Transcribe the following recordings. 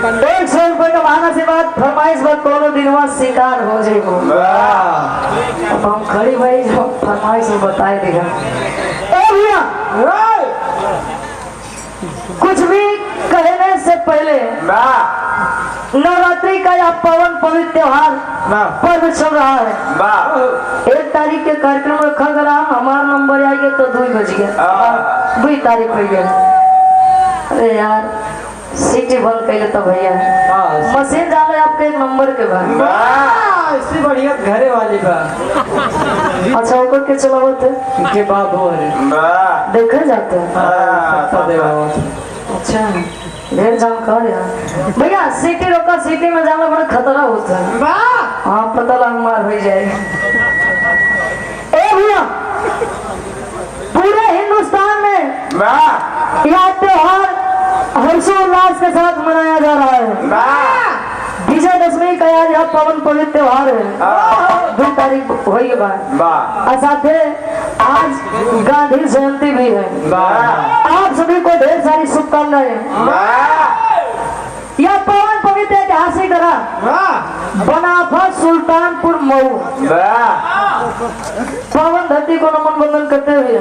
100 रुपए का बहाना से बात फरमाइश बात कोनो दिनवा शिकार हो जाएगो। अब हम खड़ी भाई जो फरमाइश में बताए देगा। ए भैया कुछ भी कहने से पहले नवरात्रि का यह पवन पवित्र त्योहार पर्व चल रहा है। 1 तारीख के कार्यक्रम रखा गया, हमारा नंबर आएगा तो 2 बज गया, 2 तारीख हो गया। अरे यार सीटी बंद कर लेता भैया, मशीन डाले आपके 1 नंबर के बाद इससे बढ़िया घरे वाली बा। अच्छा होकर के चलाओ थे के बाप हो रे देखे जाते हैं। अच्छा ढेर जानकार है भैया। सिटी रोका, सिटी में जाना बड़ा खतरा होता है। हाँ पता लग मार हो जाए। ए भैया पूरे हिंदुस्तान में यह त्योहार हर्षोल्लास के साथ मनाया जा रहा है। विजयदशमी का आज यह पवन पवित्र त्योहार है, 2 तारीख हुई बात। साथ आज गांधी जयंती भी है। आप सभी को ढेर सारी शुभकामनाएं। यह पवन पवित्र ऐतिहासिक रहा बनाफा सुल्तानपुर मऊ पावन धरती को नमन वंदन करते हुए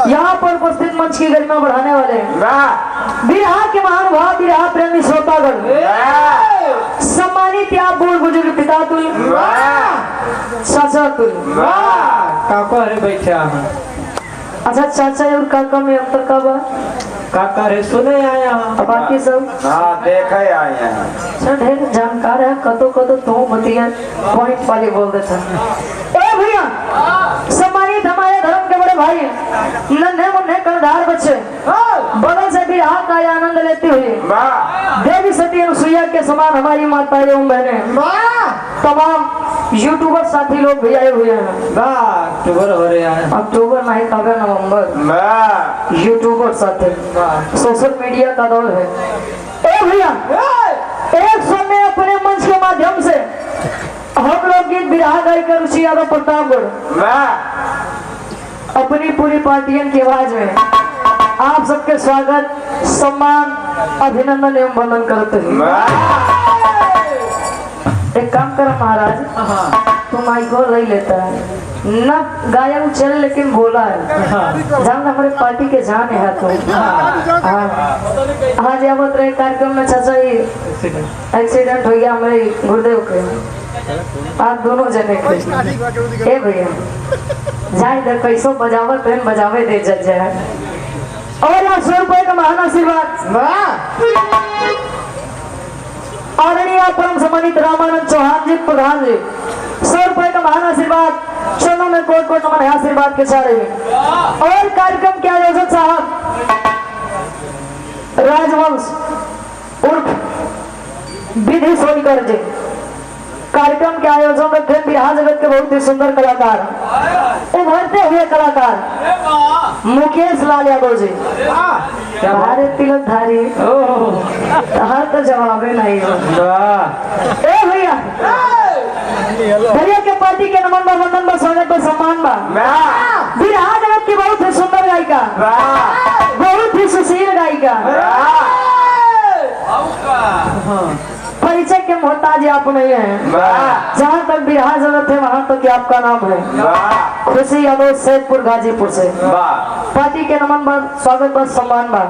यहाँ पर उपस्थित मंच की गरिमा बढ़ाने वाले बिहार के महानुभाव बिहार प्रेमी श्रोतागण, सम्मानित या बूढ़ बुजुर्ग पिता तुल चाचा तुल काका रे बैठा। अच्छा चाचा और काका में अंतर का बा? काका रे सुने आया बाकी सब देखे आए हैं। सर ढेर जानकार है, कतो कतो तो मतिया पॉइंट वाली बोल देता। ए भैया सम्मानित हमारे धर्म के बड़े भाई नन्हे मुन्ने कर्णधार बच्चे बगल से भी हाथ का आनंद लेते हुए देवी सती अनुसुईया के समान हमारी माताएं एवं बहनें, तमाम यूट्यूबर साथी लोग भी आए हुए हैं। अक्टूबर हो रहे हैं, अक्टूबर नहीं कागा नवंबर। यूट्यूबर साथी सोशल मीडिया का दौर है। ए भैया एक समय अपने मंच के माध्यम से हम लोग गीत बिरहा गायकर रुचि यादव प्रतापगढ़ अपनी पूरी पार्टियन की आवाज में आप सबके स्वागत सम्मान अभिनंदन एवं वंदन करते हैं। एक काम कर महाराज, तुम माइको ले लेता है न गाया चल लेकिन बोला है जान हमारे पार्टी के जान है तो आज आवत रहे कार्यक्रम में चाचा ही एक्सीडेंट हो गया हमारे गुरुदेव के, आप दोनों जने के। ए भैया जाए इधर कैसो बजावत है बजावे दे जज जाए और 100 रुपए का महान आशीर्वाद आदरणीय परम सम्मानित रामानंद चौहान जी प्रधान जी 100 रुपए का महान आशीर्वाद चरणों में कोट कोट नमन है आशीर्वाद के सारे में। और कार्यक्रम के आयोजक साहब राजवंश उर्फ विधि सोनकर जी, कार्यक्रम के आयोजन में फिल्म बिहार जगत के बहुत ही सुंदर कलाकार उभरते हुए कलाकार मुकेश लाल यादव जी, हमारे तिलकधारी हर तो जवाब नहीं। ए भैया भैया के पार्टी के नमन बा वंदन बा स्वागत बा सम्मान बा। बिहार जगत की बहुत ही सुंदर गायिका, बहुत ही सुशील गायिका, परिचय के मोहताज आप नहीं है। जहाँ तक बिहार जगत है वहाँ तक आपका नाम है। खुशी यादव सैदपुर गाजीपुर से पार्टी के नमन बा स्वागत बा सम्मान बा।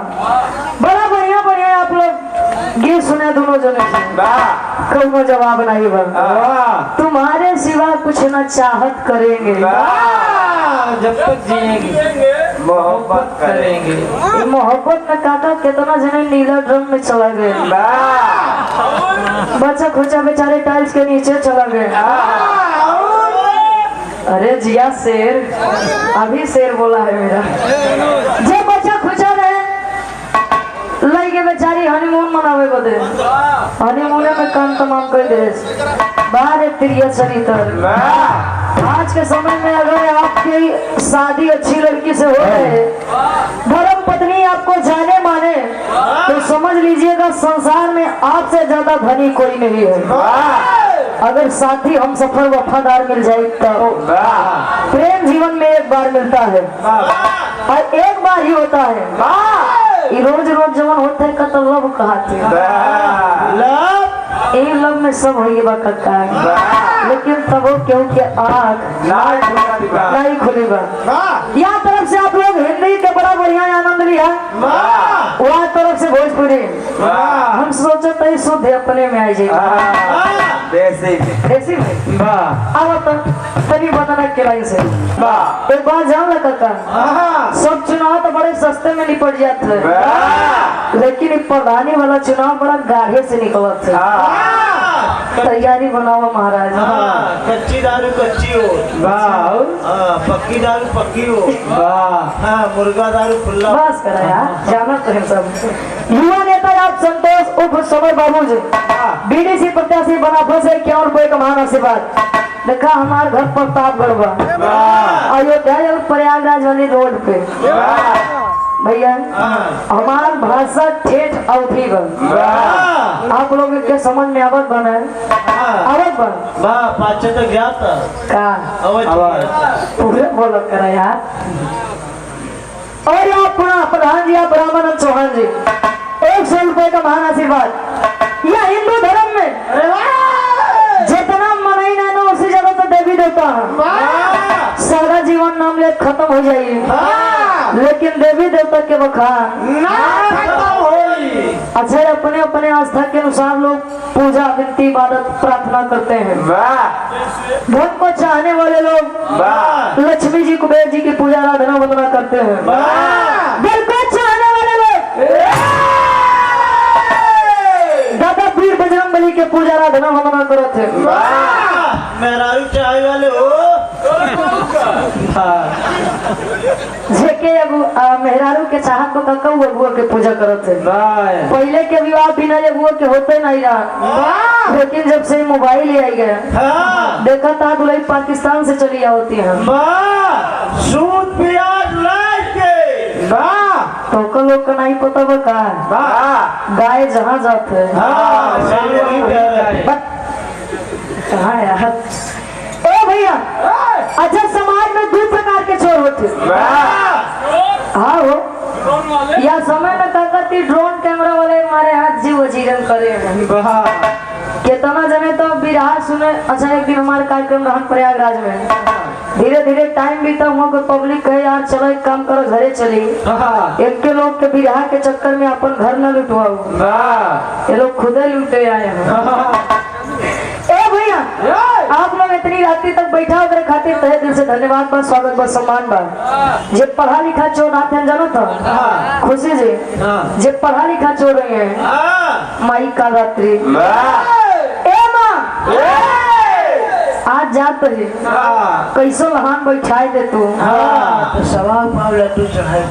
बड़ा बढ़िया बढ़िया आप लोग गीत सुने दोनों जने कौनो जवाब नहीं बा। तुम्हारे सिवा कुछ न चाहत करेंगे जब तक जिएंगे मोहब्बत करेंगे। मोहब्बत में काका कितना जने नीला ड्रम में चला गए, बच्चा खोचा बेचारे टाइल्स के नीचे चला गया। अरे जिया शेर अभी शेर बोला है मेरा। जे बच्चा खोचा रहे लगे बेचारी हनीमून मनावे बदे हनीमून में काम तमाम कर दे बाहर प्रिय चरित्र। आज के समय में अगर आपकी शादी अच्छी लड़की से हो रहे, धर्म पत्नी आपको जाने माने, तो समझ लीजिएगा संसार में आपसे ज्यादा धनी कोई नहीं है। अगर साथी हम सफर वफादार मिल जाए तो प्रेम जीवन में एक बार मिलता है और एक बार ही होता है। ये रोज रोज जवन होते है कत लव कहते लव ए लव में सब होइए बा कक्का लेकिन तब वो क्यों के आग नहीं खुली बा यहाँ तरफ से आप लोग हिंदी के बड़ा बढ़िया आनंद लिया वहाँ तरफ से भोजपुरी हम सोचे तो शुद्ध अपने में आई जाए देसी में अब तो तनी बताना किराए से एक बात जान लगा कक्का सब चुनाव तो बड़े सस्ते में निपट जाते हैं लेकिन प्रधानी वाला चुनाव बड़ा गाढ़े से निकला था तैयारी बनाओ महाराज कच्ची दारू कच्ची हो पक्की दारू पक्की हो मुर्गा दारू खुला बस करा यार जाना तो है सब युवा नेता आप संतोष उर्फ समय बाबू जी बीडीसी प्रत्याशी बना फंसे क्या रुपए का महान आशीर्वाद देखा हमारे घर प्रतापगढ़ अयोध्या प्रयागराज वाली रोड पे भैया हमार भाषा ठेठ अवधि बन आप लोग के समझ में आवत बना आवत बन पाचे तक गया था का पूरे बोलो करा यार और यहाँ पुनः प्रधान जी ब्राह्मण चौहान जी 100 रुपए का महान आशीर्वाद यह हिंदू धर्म में जितना मनाई ना उससे ज्यादा तो देवी देवता है सारा जीवन नाम ले खत्म हो जाइए लेकिन देवी देवता के बखान अच्छा अपने अपने आस्था के अनुसार लोग पूजा विनती इबादत प्रार्थना करते हैं धन को चाहने वाले लोग लक्ष्मी जी कुबेर जी की पूजा आराधना वंदना करते हैं दिल को चाहने वाले लोग दादा पीर बजरंगबली के पूजा आराधना वंदना करते हैं मेहरारू चाय वाले हो जेके मेहरारू के चाहत को कक्का अगुआ के पूजा करते पहले के विवाह बिना अगुआ के होते नहीं रहा लेकिन जब से मोबाइल आई गया देखा था दुल्हन पाकिस्तान से चली होती है सूद प्याज लाके तो का लोग का नहीं पता बका गाय जहाँ जाते कहाँ यार ओ भैया अच्छा समाज में 2 प्रकार के चोर होते हाँ हो या समय में कहती ड्रोन कैमरा वाले हमारे हाथ जीव जीवन करे कितना जने तो बिरहा सुने अच्छा एक दिन हमारे कार्यक्रम रहा प्रयागराज में धीरे धीरे टाइम बीता हुआ कोई पब्लिक कहे यार चलो एक काम करो घरे चली एक के लोग के बिरहा के चक्कर में अपन घर न लुटवाओ ये लोग खुदे लूटे आए हैं ए भैया आप लोग इतनी रात्रि तक बैठा होकर खातिर तहे दिल से धन्यवाद बा स्वागत बा सम्मान बा जे पढ़ा लिखा चोर आते हैं जानो था खुशी जी जे पढ़ा लिखा चोर रही है माई का रात्रि ए माँ आज जात रही कैसो लहान बैठाए दे तू तो सवा पाव लड्डू चढ़ाए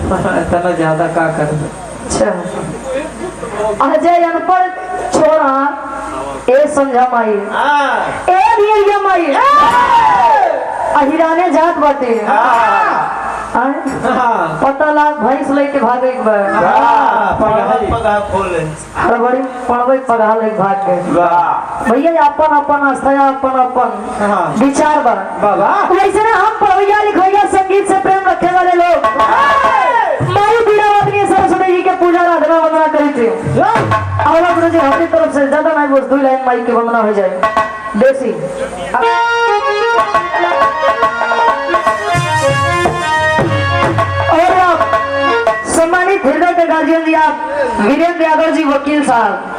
इतना ज्यादा का कर अच्छा अजय अनपढ़ छोरा ए समझा माई ए भी माई अहिराने जात बाटे पता लाग भैंस लेके भागे एक बार पगा खोल हड़बड़ी पड़वे पगा लेके भाग गए भैया अपन अपन आस्था अपन अपन विचार बा बाबा वैसे ना हम पढ़ैया लिखैया संगीत से प्रेम रखने वाले लोग माई बीड़ावती सरस्वती जी के पूजा आराधना वंदना करी थी और अपने जी हमारी तरफ से ज्यादा नहीं बोल 2 लाइन माई की वंदना हो जाए देसी और आप सम्मानित हृदय के गार्जियन जी आप वीरेंद्र यादव जी वकील साहब